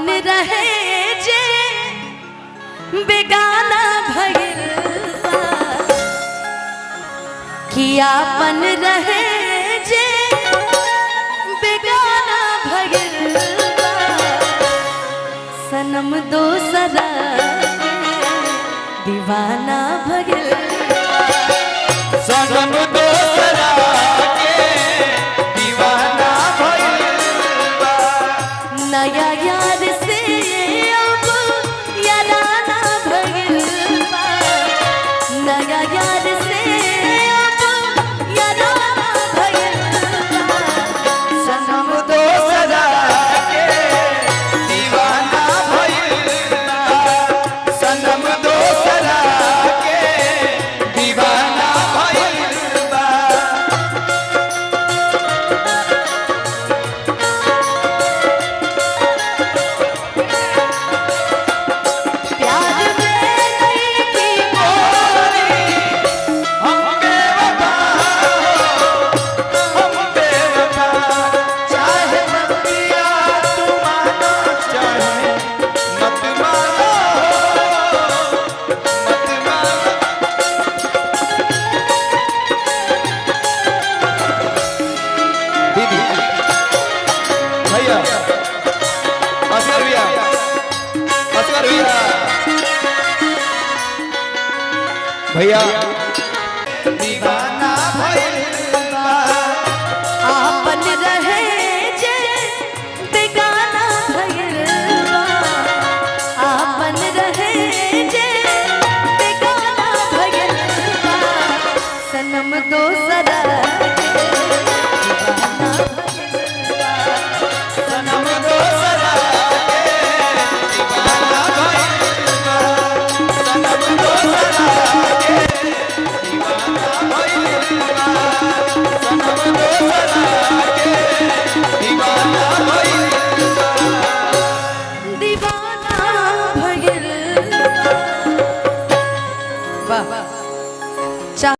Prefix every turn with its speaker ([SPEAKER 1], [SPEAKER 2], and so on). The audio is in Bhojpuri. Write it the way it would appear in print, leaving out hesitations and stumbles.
[SPEAKER 1] आपन रहे जे बेगाना भइल बा कि आपन रहे जे बेगाना भइल बा सनम दोसरा दीवाना भइल बा
[SPEAKER 2] सनम दोसरा के दीवाना भइल बा
[SPEAKER 1] नया यार से अब याराना भइल बा नया यार से अब याराना भइल बा
[SPEAKER 2] सनम दोसरा के दीवाना भइल बा सनम दोसरा के दीवाना भइल बा
[SPEAKER 1] प्यार में नहीं की
[SPEAKER 2] हम बेवफा चाहे मत पिया तू मानो चाहे मत मानो मत मानो दीदी भैया असगर भैया असगर भैया भैया